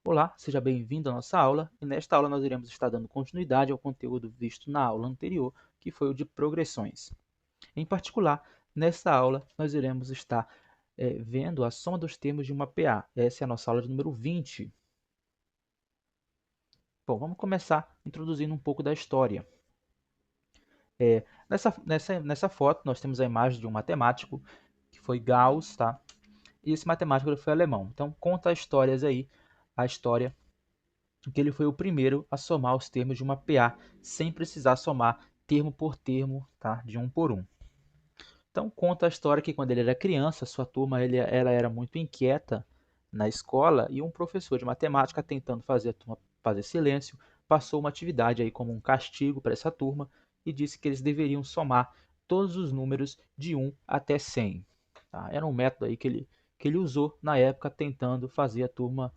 Olá, seja bem-vindo à nossa aula e nesta aula nós iremos estar dando continuidade ao conteúdo visto na aula anterior, que foi o de progressões. Em particular, nesta aula nós iremos estar vendo a soma dos termos de uma PA. Essa é a nossa aula de número 20. Bom, vamos começar introduzindo um pouco da história. Nessa foto nós temos a imagem de um matemático, que foi Gauss, tá? E esse matemático ele foi alemão. Então conta as histórias aí, a história que ele foi o primeiro a somar os termos de uma PA, sem precisar somar termo por termo, tá? De um por um. Então conta a história que quando ele era criança, sua turma ela era muito inquieta na escola e um professor de matemática, tentando fazer a turma fazer silêncio, passou uma atividade aí como um castigo para essa turma e disse que eles deveriam somar todos os números de 1 até 100. Tá? Era um método aí que ele usou na época tentando fazer a turma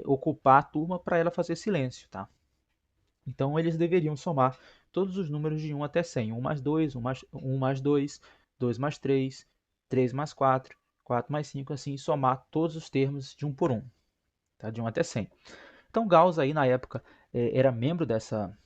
ocupar a turma para ela fazer silêncio. Tá? Então eles deveriam somar todos os números de 1 até 100. 1 mais 2, 1 mais 2, 2 mais 3, 3 mais 4, 4 mais 5, assim, somar todos os termos de 1 por 1, tá? De 1 até 100. Então Gauss aí na época era membro dessa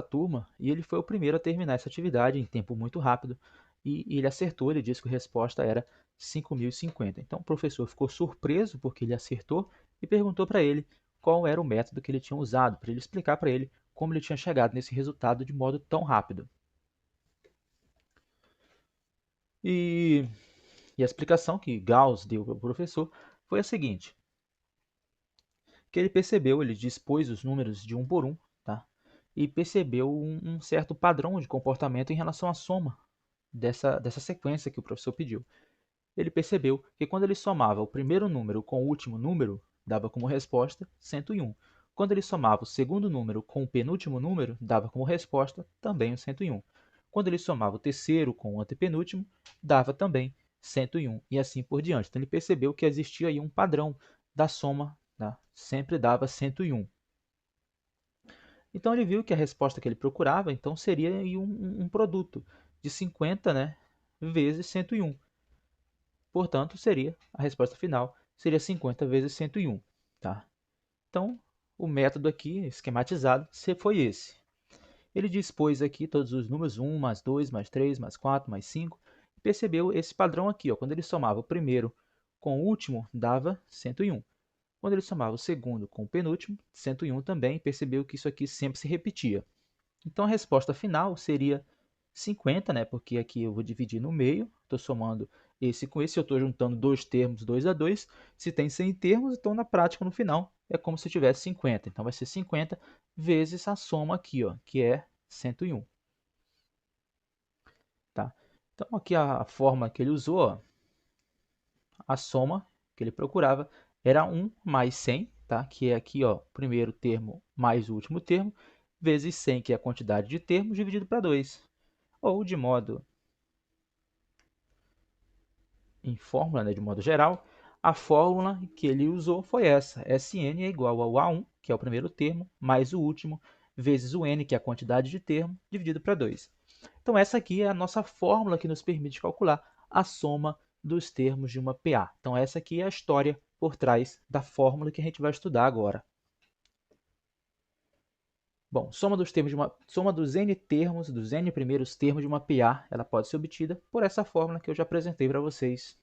turma e ele foi o primeiro a terminar essa atividade em tempo muito rápido e ele acertou, ele disse que a resposta era 5.050. Então o professor ficou surpreso porque ele acertou e perguntou para ele qual era o método que ele tinha usado, para ele explicar para ele como ele tinha chegado nesse resultado de modo tão rápido. E, e a explicação que Gauss deu para o professor foi a seguinte, que ele percebeu, ele dispôs os números de 1 por 1, tá? E percebeu um certo padrão de comportamento em relação à soma dessa sequência que o professor pediu. Ele percebeu que quando ele somava o primeiro número com o último número, dava como resposta 101. Quando ele somava o segundo número com o penúltimo número, dava como resposta também o 101. Quando ele somava o terceiro com o antepenúltimo, dava também 101 e assim por diante. Então ele percebeu que existia aí um padrão da soma, né? Sempre dava 101. Então ele viu que a resposta que ele procurava então seria aí um produto de 50, né, vezes 101. Portanto, a resposta final seria 50 vezes 101. Tá? Então, o método aqui, esquematizado, foi esse. Ele dispôs aqui todos os números, 1, mais 2, mais 3, mais 4, mais 5, e percebeu esse padrão aqui. Ó, quando ele somava o primeiro com o último, dava 101. Quando ele somava o segundo com o penúltimo, 101 também, percebeu que isso aqui sempre se repetia. Então, a resposta final seria 50, né? Porque aqui eu vou dividir no meio, estou somando esse com esse, eu estou juntando dois termos, 2 a 2. Se tem 100 termos, então na prática, no final, é como se eu tivesse 50. Então vai ser 50 vezes a soma aqui, ó, que é 101. Tá? Então aqui a forma que ele usou, ó, a soma que ele procurava era 1 mais 100, tá? Que é aqui, ó, primeiro termo mais o último termo, vezes 100, que é a quantidade de termos, dividido para 2. Ou de modo em fórmula, né, de modo geral, a fórmula que ele usou foi essa. Sn é igual ao A1, que é o primeiro termo, mais o último, vezes o n, que é a quantidade de termo, dividido para 2. Então essa aqui é a nossa fórmula que nos permite calcular a soma dos termos de uma PA. Então essa aqui é a história por trás da fórmula que a gente vai estudar agora. Bom, soma dos n termos, dos n primeiros termos de uma PA, ela pode ser obtida por essa fórmula que eu já apresentei para vocês.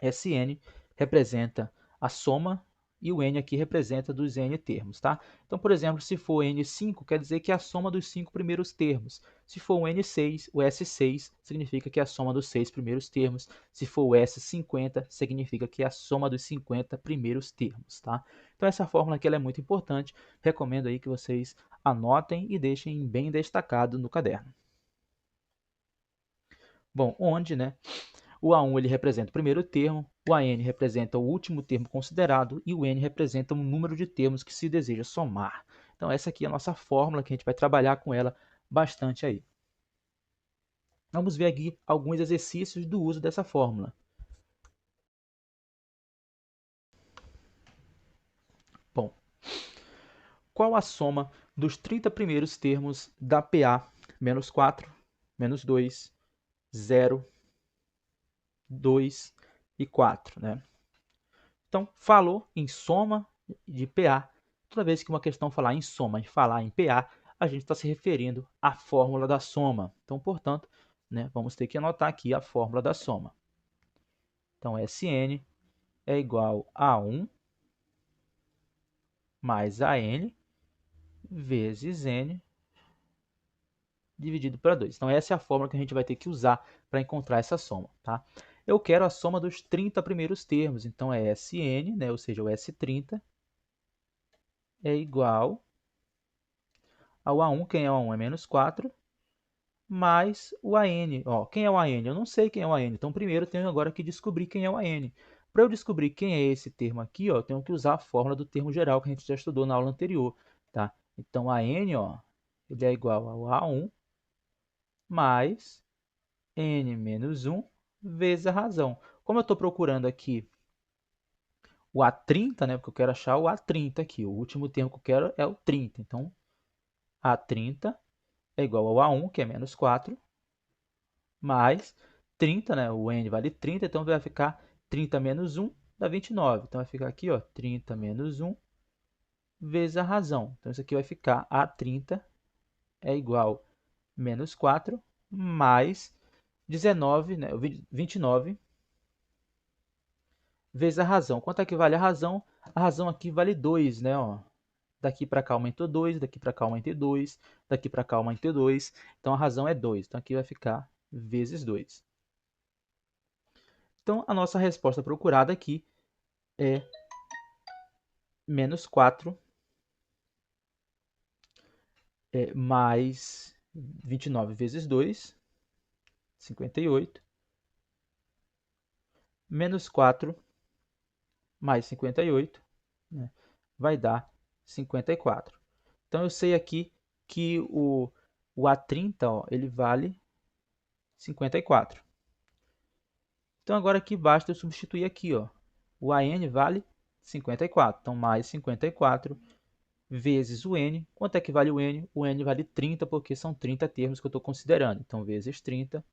Sn representa a soma e o n aqui representa dos n termos, tá? Então, por exemplo, se for n5, quer dizer que é a soma dos 5 primeiros termos. Se for o n6, o S6 significa que é a soma dos 6 primeiros termos. Se for o S50, significa que é a soma dos 50 primeiros termos, tá? Então, essa fórmula aqui ela é muito importante. Recomendo aí que vocês anotem e deixem bem destacado no caderno. Bom, onde, né? O A1 ele representa o primeiro termo, o AN representa o último termo considerado e o N representa o número de termos que se deseja somar. Então essa aqui é a nossa fórmula que a gente vai trabalhar com ela bastante aí. Vamos ver aqui alguns exercícios do uso dessa fórmula. Bom, qual a soma dos 30 primeiros termos da PA? Menos 4, menos 2, 0, 2 e 4, né? Então, falou em soma de PA. Toda vez que uma questão falar em soma e falar em PA, a gente está se referindo à fórmula da soma. Então, portanto, né, vamos ter que anotar aqui a fórmula da soma. Então, Sn é igual a 1 mais AN vezes N dividido por 2. Então, essa é a fórmula que a gente vai ter que usar para encontrar essa soma. Tá? Eu quero a soma dos 30 primeiros termos. Então, é Sn, né, ou seja, o S30, é igual ao A1. Quem é o A1? É menos 4, mais o AN. Ó, quem é o AN? Eu não sei quem é o AN. Então, primeiro, eu tenho agora que descobrir quem é o AN. Para eu descobrir quem é esse termo aqui, ó, eu tenho que usar a fórmula do termo geral que a gente já estudou na aula anterior. Tá? Então, AN, ó, ele é igual ao A1 mais N menos 1 vezes a razão. Como eu estou procurando aqui o A30, né, porque eu quero achar o A30 aqui. O último termo que eu quero é o 30. Então, A30 é igual ao A1, que é menos 4, mais 30, né? O N vale 30, então vai ficar 30 menos 1 dá 29. Então vai ficar aqui, ó, 30 menos 1 vezes a razão. Então isso aqui vai ficar A30 é igual a menos 4 mais 19, né? 29 vezes a razão. Quanto é que vale a razão? A razão aqui vale 2, né? Ó. Daqui para cá aumentou 2, daqui para cá aumentei 2, daqui para cá aumentei 2. Então a razão é 2. Então aqui vai ficar vezes 2. Então a nossa resposta procurada aqui é menos 4 mais 29 vezes 2, 58, menos 4 mais 58, né, vai dar 54. Então eu sei aqui que o A30 ó, ele vale 54. Então agora aqui basta eu substituir aqui, ó. O AN vale 54, então mais 54 vezes o N. Quanto é que vale o N? O N vale 30, porque são 30 termos que eu estou considerando. Então, vezes 30,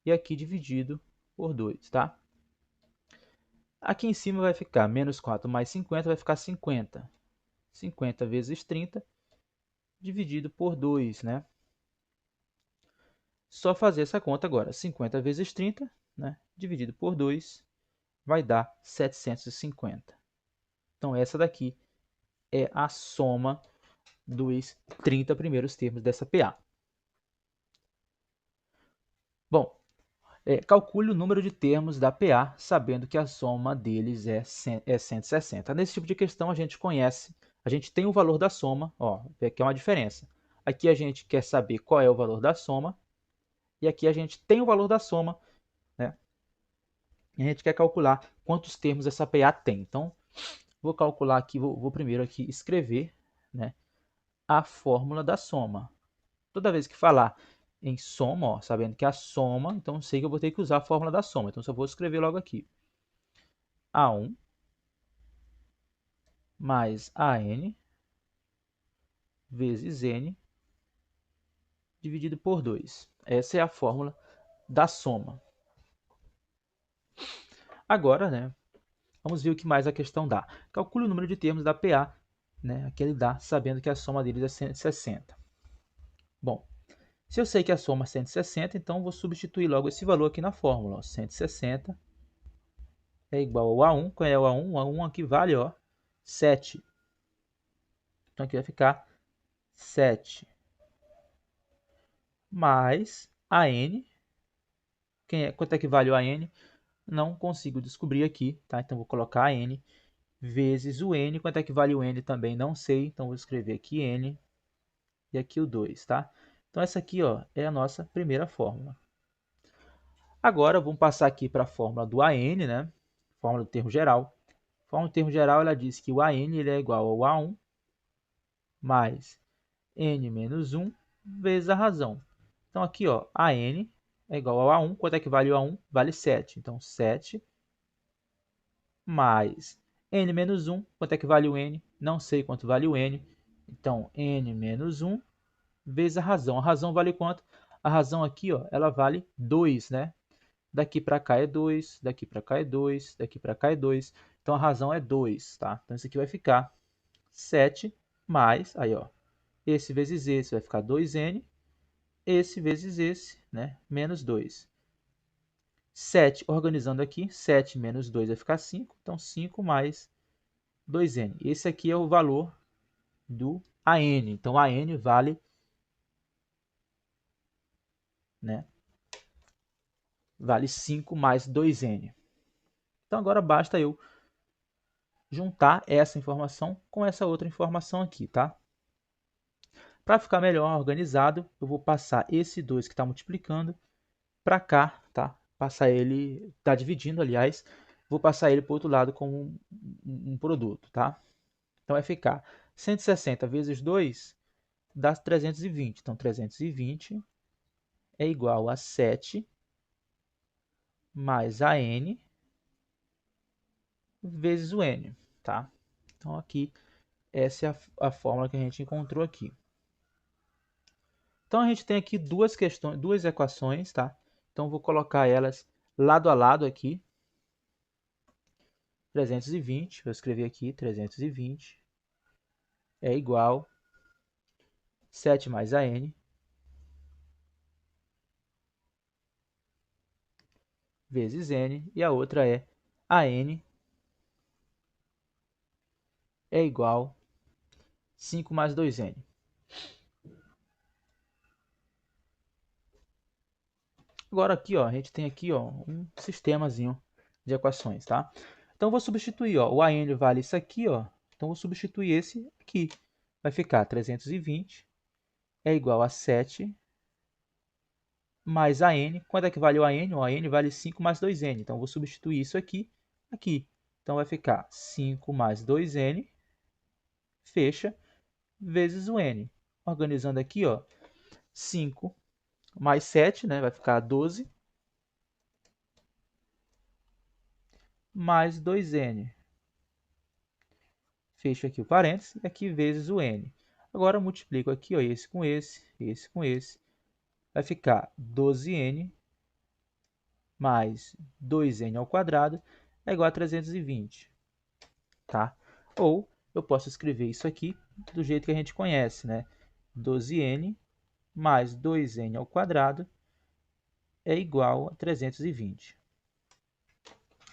e aqui dividido por 2, tá? Aqui em cima vai ficar menos 4 mais 50, vai ficar 50. 50 vezes 30, dividido por 2, né? Só fazer essa conta agora. 50 vezes 30, né? Dividido por 2, vai dar 750. Então, essa daqui é a soma dos 30 primeiros termos dessa PA. Bom, calcule o número de termos da PA, sabendo que a soma deles é 160. Nesse tipo de questão, a gente conhece, a gente tem o valor da soma, ó, aqui é uma diferença. Aqui a gente quer saber qual é o valor da soma, e aqui a gente tem o valor da soma, né? E a gente quer calcular quantos termos essa PA tem. Então, vou calcular aqui, vou primeiro aqui escrever, né, a fórmula da soma. Toda vez que falar em soma, ó, sabendo que é a soma, então sei que eu vou ter que usar a fórmula da soma. Então, só vou escrever logo aqui. A1 mais AN vezes N dividido por 2. Essa é a fórmula da soma. Agora, né, vamos ver o que mais a questão dá. Calcule o número de termos da PA, né, aqui ele dá, sabendo que a soma deles é 160. Bom, se eu sei que a soma é 160, então vou substituir logo esse valor aqui na fórmula. Ó. 160 é igual ao A1. Qual é o A1? O A1 aqui vale, ó, 7. Então aqui vai ficar 7 mais AN. Quanto é que vale o AN? Não consigo descobrir aqui, tá? Então vou colocar AN vezes o N. Quanto é que vale o N também? Não sei, então vou escrever aqui N e aqui o 2, tá? Então essa aqui, ó, é a nossa primeira fórmula. Agora vamos passar aqui para a fórmula do AN, né? Fórmula do termo geral. A fórmula do termo geral ela diz que o AN ele é igual ao A1 mais N menos 1 vezes a razão. Então aqui, ó, AN é igual ao A1. Quanto é que vale o A1? Vale 7. Então 7 mais N menos 1. Quanto é que vale o N? Não sei quanto vale o N. Então N menos 1 vezes a razão. A razão vale quanto? A razão aqui, ó, ela vale 2, né? Daqui para cá é 2, daqui para cá é 2, daqui para cá é 2. Então, a razão é 2, tá? Então, isso aqui vai ficar 7 mais, aí, ó, esse vezes esse vai ficar 2n, esse vezes esse, né, menos 2. 7, organizando aqui, 7 menos 2 vai ficar 5, então 5 mais 2n. Esse aqui é o valor do AN, então AN vale, né, vale 5 mais 2n. Então agora basta eu juntar essa informação com essa outra informação aqui, tá? Para ficar melhor organizado, eu vou passar esse 2 que está multiplicando para cá, tá? Passar ele, está dividindo, aliás, vou passar ele para o outro lado como um produto, tá? Então vai ficar 160 vezes 2 dá 320. Então 320 é igual a 7 mais a n vezes o n, tá? Então aqui, essa é a fórmula que a gente encontrou aqui. Então a gente tem aqui duas equações, tá? Então vou colocar elas lado a lado aqui. 320, vou escrever aqui, 320 é igual 7 mais a n vezes n, e a outra é a n é igual 5 mais 2n. Agora aqui, ó, a gente tem aqui, ó, um sistemazinho de equações, tá? Então eu vou substituir, ó, o AN vale isso aqui, ó. Então eu vou substituir esse aqui. Vai ficar 320 é igual a 7 mais a n. Quanto é que vale o AN? O AN vale 5 mais 2n. Então eu vou substituir isso aqui, aqui. Então vai ficar 5 mais 2n, fecha, vezes o n. Organizando aqui, ó, 5 mais 7, né, vai ficar 12, mais 2n. Fecho aqui o parênteses, e aqui vezes o n. Agora eu multiplico aqui, ó, esse com esse. Vai ficar 12n mais 2n ao quadrado é igual a 320. Tá? Ou eu posso escrever isso aqui do jeito que a gente conhece, né? 12n mais 2n ao quadrado é igual a 320.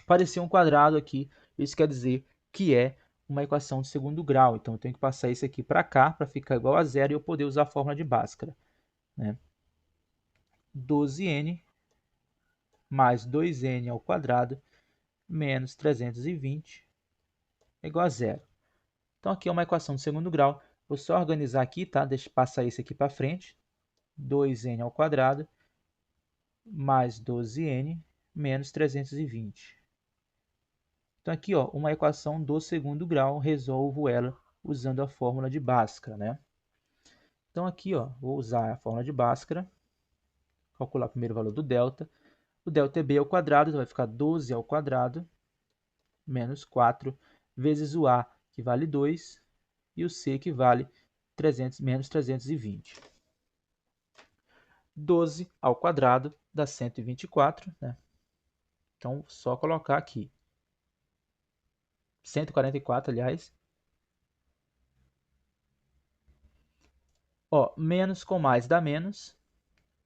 Apareceu um quadrado aqui, isso quer dizer que é uma equação de segundo grau. Então, eu tenho que passar isso aqui para cá, para ficar igual a zero, e eu poder usar a fórmula de Bhaskara, né? 12n mais 2n ao quadrado menos 320 é igual a zero. Então, aqui é uma equação de segundo grau. Vou só organizar aqui, tá? Deixa eu passar isso aqui para frente. 2n ao quadrado mais 12n menos 320. Então, aqui, ó, uma equação do segundo grau, resolvo ela usando a fórmula de Bhaskara, né? Então, aqui, ó, vou usar a fórmula de Bhaskara, calcular primeiro o valor do delta. O delta é b ao quadrado, então vai ficar 12 ao quadrado menos 4 vezes o a, que vale 2, e o c, que vale menos 320. 12 ao quadrado dá 124, né? Então, só colocar aqui. 144, aliás. Ó, menos com mais dá menos.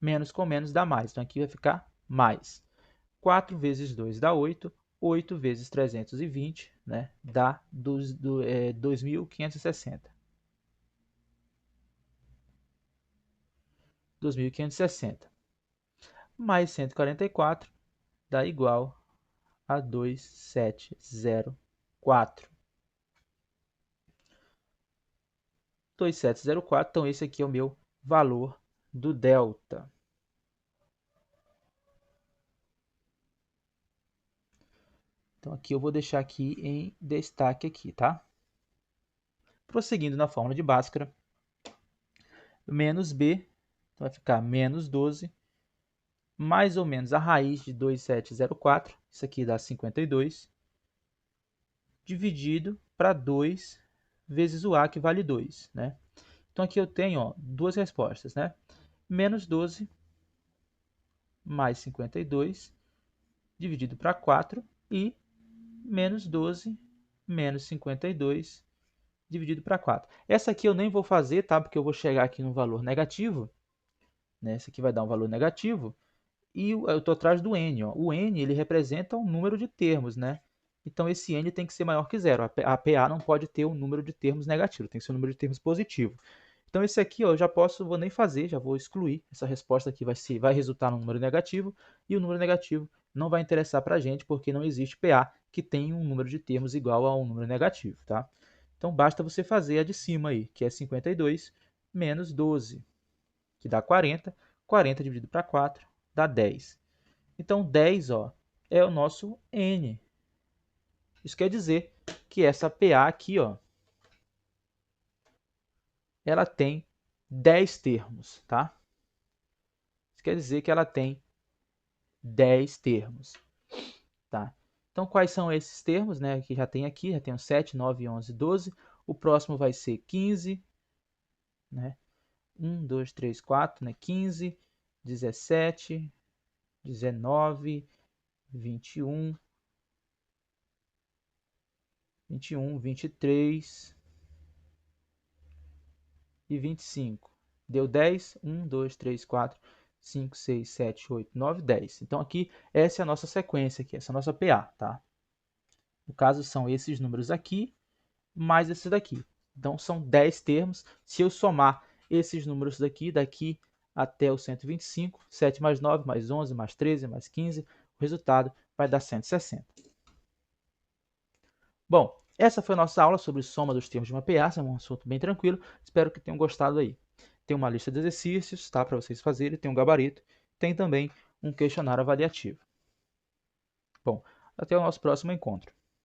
Menos com menos dá mais. Então, aqui vai ficar mais. 4 vezes 2 dá 8. 8 vezes 320, né? Dá 2.560. 2.560. Mais 144 dá igual a 2.704. 2.704, então esse aqui é o meu valor do delta. Então aqui eu vou deixar aqui em destaque aqui, tá? Prosseguindo na fórmula de Bhaskara, menos b, então vai ficar menos 12, mais ou menos a raiz de 2.704, isso aqui dá 52, dividido para 2 vezes o a, que vale 2, né? Então aqui eu tenho, ó, duas respostas, né? Menos 12 mais 52 dividido para 4 e menos 12 menos 52 dividido para 4. Essa aqui eu nem vou fazer, tá? Porque eu vou chegar aqui no valor negativo, né? Esse aqui vai dar um valor negativo. E eu estou atrás do n. Ó. O n ele representa um número de termos, né? Então, esse n tem que ser maior que zero. A PA não pode ter um número de termos negativo, tem que ser um número de termos positivo. Então, esse aqui ó, eu já posso, vou nem fazer, já vou excluir. Essa resposta aqui vai resultar num número negativo, e o número negativo não vai interessar para a gente, porque não existe PA que tenha um número de termos igual a um número negativo. Tá? Então, basta você fazer a de cima aí, que é 52 menos 12, que dá 40. 40 dividido para 4 dá 10. Então, 10 ó, é o nosso n. Isso quer dizer que essa PA aqui, ó, ela tem 10 termos, tá? Isso quer dizer que ela tem 10 termos, tá? Então, quais são esses termos, né? Que já tem aqui, já tem o 7, 9, 11, 12. O próximo vai ser 15, né? 1, 2, 3, 4, né? 15, 17, 19, 21, 23 e 25. Deu 10, 1, 2, 3, 4, 5, 6, 7, 8, 9, 10. Então, aqui, essa é a nossa sequência aqui, essa é a nossa PA, tá? No caso, são esses números aqui, mais esse daqui. Então, são 10 termos. Se eu somar esses números daqui até o 125, 7 mais 9, mais 11, mais 13, mais 15, o resultado vai dar 160. Bom, essa foi a nossa aula sobre soma dos termos de uma PA, é um assunto bem tranquilo. Espero que tenham gostado aí. Tem uma lista de exercícios, tá, para vocês fazerem, tem um gabarito, tem também um questionário avaliativo. Bom, até o nosso próximo encontro.